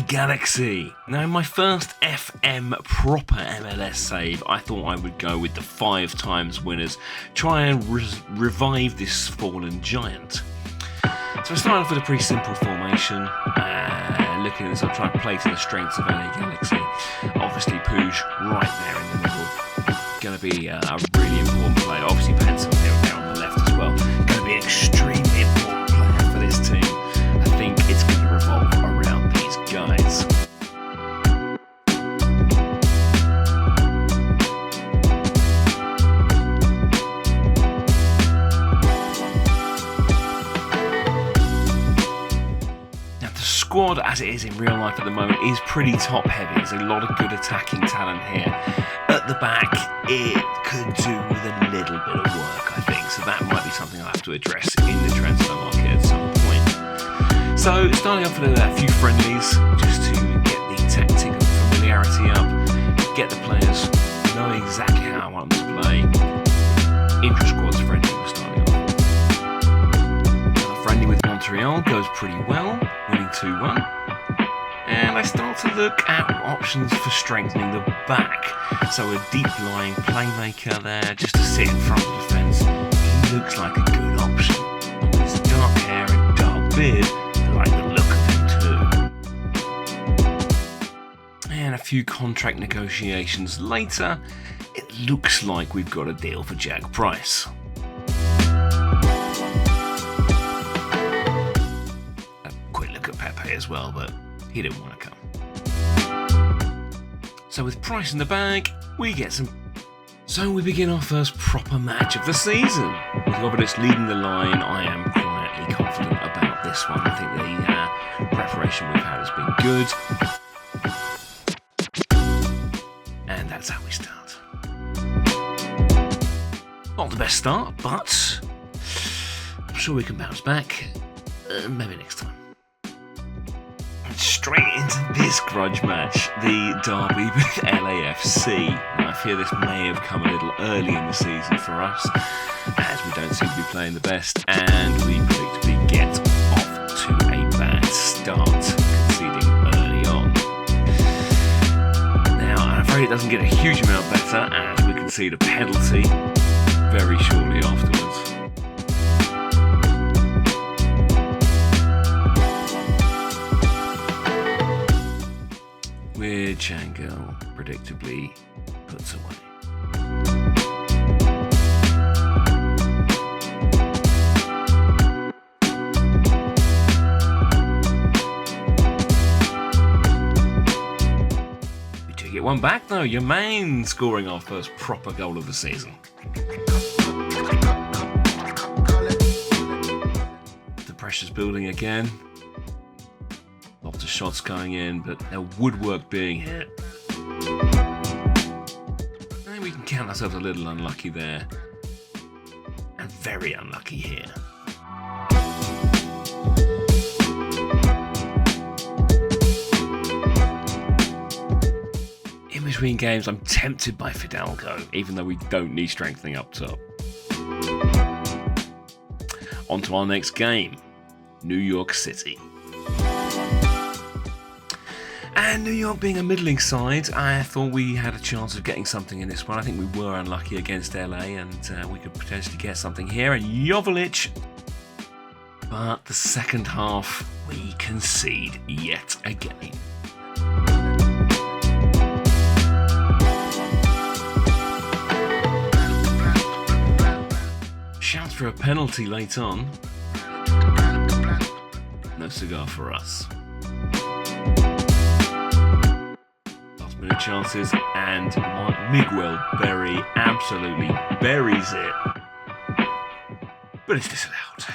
Galaxy. Now, in my first FM proper MLS save, I thought I would go with the 5 times winners, try and revive this fallen giant. So I started off with a pretty simple formation, looking at this, I'm trying to play to the strengths of LA Galaxy. Obviously, Puig right there in the middle. Going to be a really important player. Obviously, Paintsill there on the left as well. Going to be an extremely important player for this team. I think it's going to revolve around these guys. Now, the squad, as it is in real life at the moment, is pretty top heavy. There's a lot of good attacking talent here. At the back, it could do with a little bit of work, I think. So that might be something I'll have to address in the transfer market at some point. So starting off with a few friendlies, just to get the tactic and familiarity up, get the players knowing exactly how I want them to play. Intra-squads friendly we're starting off with. A friendly with Montreal goes pretty well, winning 2-1. And I start to look at options for strengthening the back. So a deep-lying playmaker there, just to sit in front of the defence. He looks like a good option. And with his dark hair and dark beard, I like the look of him too. And a few contract negotiations later, it looks like we've got a deal for Jack Price. A quick look at Pepe as well, but he didn't want to come. So with Price in the bag, we get some. So we begin our first proper match of the season. With Jovlic leading the line, I am quietly confident about this one. I think the preparation we've had has been good. And that's how we start. Not the best start, but I'm sure we can bounce back. Maybe next time. Straight into this grudge match, the derby with LAFC. Now, I fear this may have come a little early in the season for us, as we don't seem to be playing the best, and we predictably get off to a bad start, conceding early on. Now, I'm afraid it doesn't get a huge amount better, as we concede a penalty very shortly afterwards. Weird Django predictably puts away. We do get one back though, Yermain scoring our first proper goal of the season. The pressure's building again. Lots of shots going in, but their woodwork being hit. And we can count ourselves a little unlucky there. And very unlucky here. In between games, I'm tempted by Fidalgo, even though we don't need strengthening up top. On to our next game, New York City. And New York being a middling side, I thought we had a chance of getting something in this one. I think we were unlucky against LA, and we could potentially get something here. And Jovlic, but the second half, we concede yet again. Shouts for a penalty late on. No cigar for us. Chances, and Miguel Berry absolutely buries it, but it's disallowed.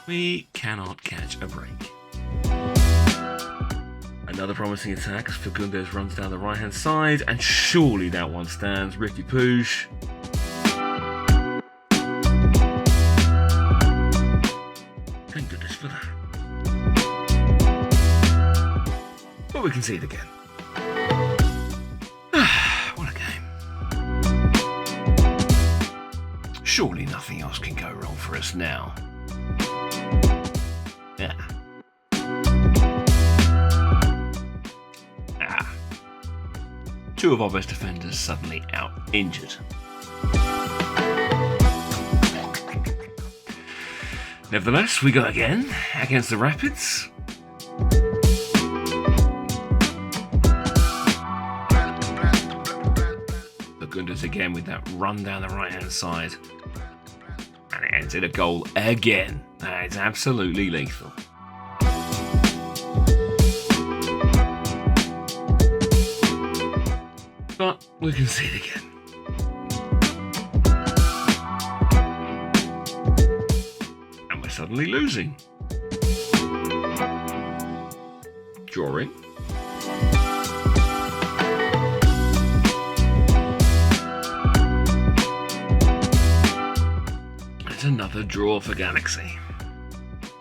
We cannot catch a break. Another promising attack as Fagundes runs down the right hand side, and surely that one stands. Ricky Puig. Thank goodness for that. But we can see it again. Surely nothing else can go wrong for us now. Yeah. two of our best defenders suddenly out injured. Nevertheless, we go again against the Rapids. Burgunders again with that run down the right-hand side. And it ends in a goal again. That is absolutely lethal. But we can see it again. And we're suddenly losing. Drawing. It's another draw for Galaxy.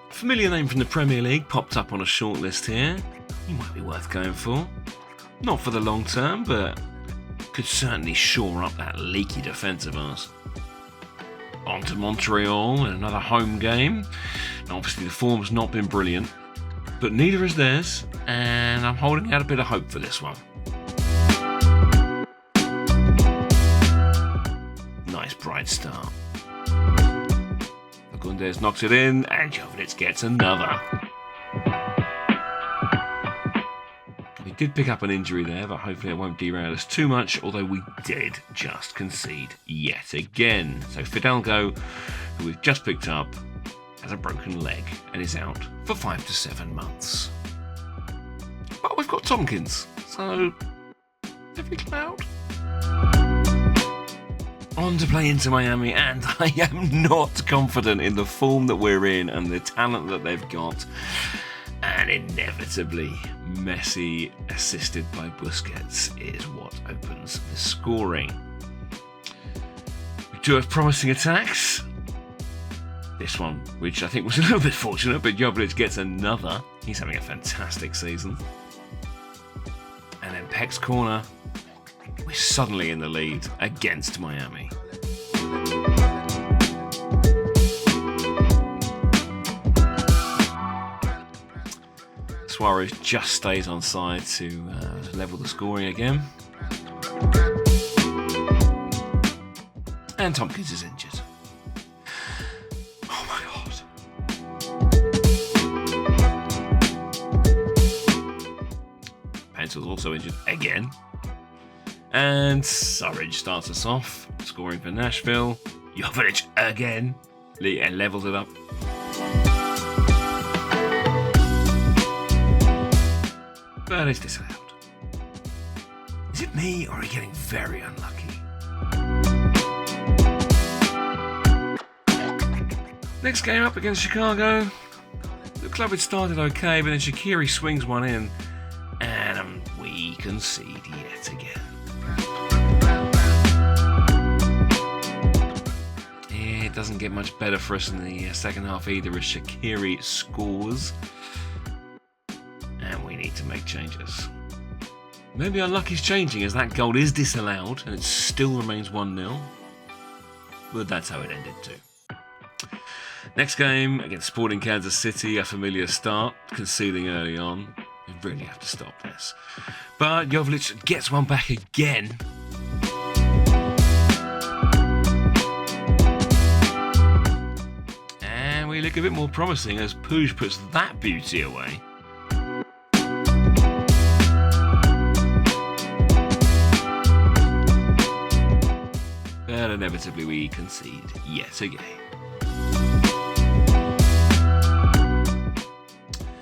Familiar name from the Premier League popped up on a shortlist here. He might be worth going for. Not for the long term, but could certainly shore up that leaky defence of ours. On to Montreal in another home game. Now, obviously the form's not been brilliant, but neither has theirs, and I'm holding out a bit of hope for this one. Nice bright start. Burgunders knocks it in, and Jovlic gets another. We did pick up an injury there, but hopefully it won't derail us too much, although we did just concede yet again. So Fidalgo, who we've just picked up, has a broken leg and is out for 5 to 7 months. But we've got Tompkins, so every cloud. On to play into Miami, and I am not confident in the form that we're in and the talent that they've got. And inevitably, Messi, assisted by Busquets, is what opens the scoring. We do have promising attacks. This one, which I think was a little bit fortunate, but Jovlic gets another. He's having a fantastic season. And then Peck's corner. We're suddenly in the lead against Miami. Suarez just stays on side to level the scoring again. And Tompkins is injured. Oh my god. Paintsill's also injured again. And Surridge starts us off, scoring for Nashville. Jovlic again, and levels it up. But it's disallowed. Is it me, or are we getting very unlucky? Next game up against Chicago. Looks like it started okay, but then Shaqiri swings one in, and we concede yet again. It doesn't get much better for us in the second half either as Shaqiri scores. And we need to make changes. Maybe our luck is changing as that goal is disallowed and it still remains 1-0. But that's how it ended too. Next game against Sporting Kansas City, a familiar start, conceding early on. We really have to stop this. But Jovlic gets one back again. And we look a bit more promising as Puig puts that beauty away. But inevitably we concede yet again.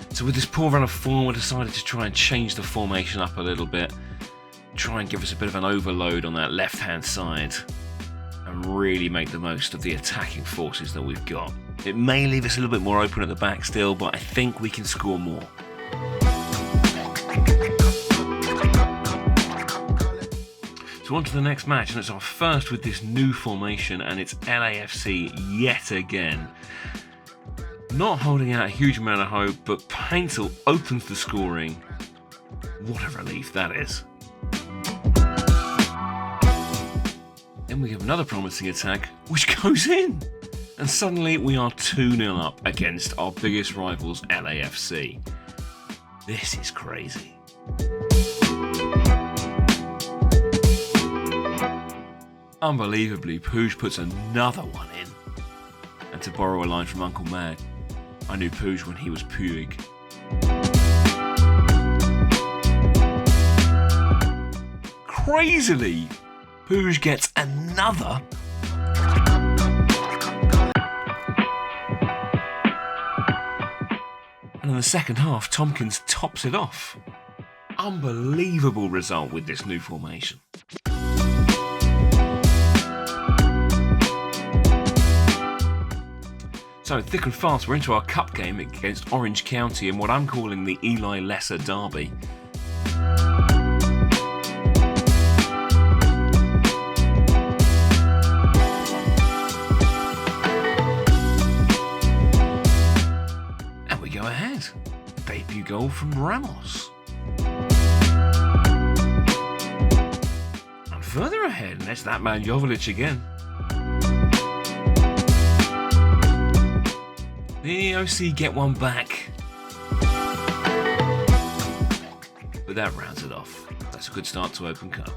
So with this poor run of form, we decided to try and change the formation up a little bit. Try and give us a bit of an overload on that left-hand side. And really make the most of the attacking forces that we've got. It may leave us a little bit more open at the back still, but I think we can score more. So on to the next match, and it's our first with this new formation, and it's LAFC yet again. Not holding out a huge amount of hope, but Paintsill opens the scoring. What a relief that is. Then we have another promising attack, which goes in. And suddenly we are 2-0 up against our biggest rivals, LAFC. This is crazy. Unbelievably, Puig puts another one in. And to borrow a line from Uncle Mad, I knew Puig when he was Puig. Crazily, Puig gets another. And in the second half, Tompkins tops it off. Unbelievable result with this new formation. So thick and fast, we're into our cup game against Orange County in what I'm calling the Eli Lesser Derby. And we go ahead. Debut goal from Ramos. And further ahead, and it's that man Jovlic again. The OC get one back, but that rounds it off. That's a good start to Open Cup.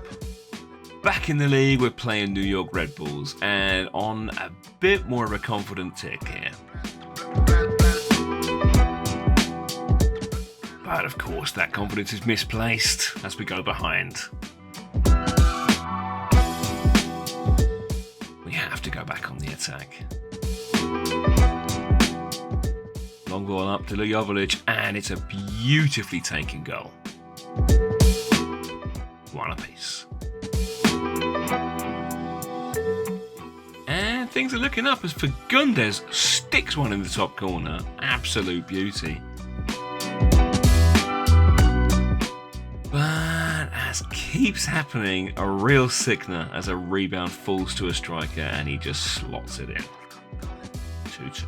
Back in the league, we're playing New York Red Bulls, and on a bit more of a confident tick here. But of course, that confidence is misplaced as we go behind. We have to go back on the attack. Long ball up to Jovlic, and it's a beautifully taken goal. One apiece. And things are looking up as Fagundes sticks one in the top corner. Absolute beauty. But as keeps happening, a real sickener as a rebound falls to a striker and he just slots it in. 2-2.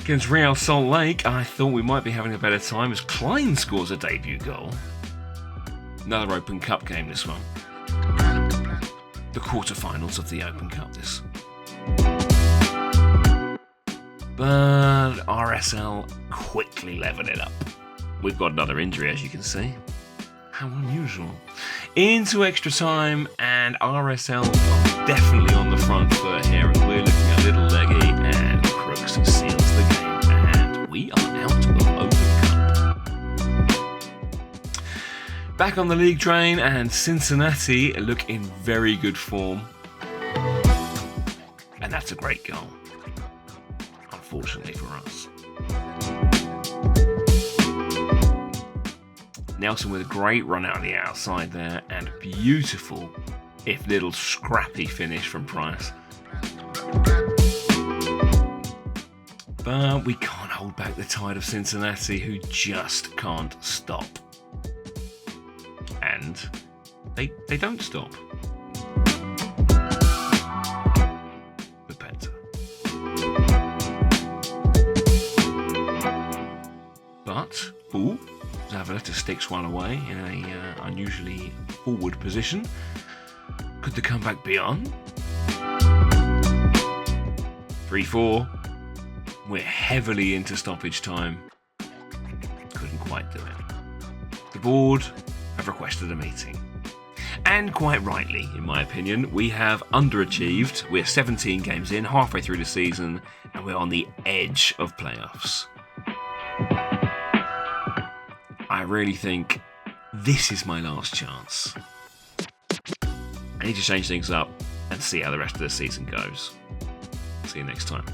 Against Real Salt Lake, I thought we might be having a better time as Klein scores a debut goal. Another Open Cup game, this one. The quarterfinals of the Open Cup, this. But RSL quickly levered it up. We've got another injury, as you can see. How unusual. Into extra time, and RSL are definitely on the front foot here, and we're looking at Little Leggy, and Crooks seals the game, and we are out of Open Cup. Back on the league train, and Cincinnati look in very good form. And that's a great goal, unfortunately for us. Nelson with a great run out of the outside there, and beautiful, if little scrappy finish from Price. But we can't hold back the tide of Cincinnati, who just can't stop. And they don't stop. The Penta. But, Zavaleta sticks one away in a unusually forward position. Could the comeback be on? 3-4. We're heavily into stoppage time. Couldn't quite do it. The board have requested a meeting. And quite rightly, in my opinion, we have underachieved. We're 17 games in, halfway through the season, and we're on the edge of playoffs. I really think this is my last chance. I need to change things up and see how the rest of the season goes. See you next time.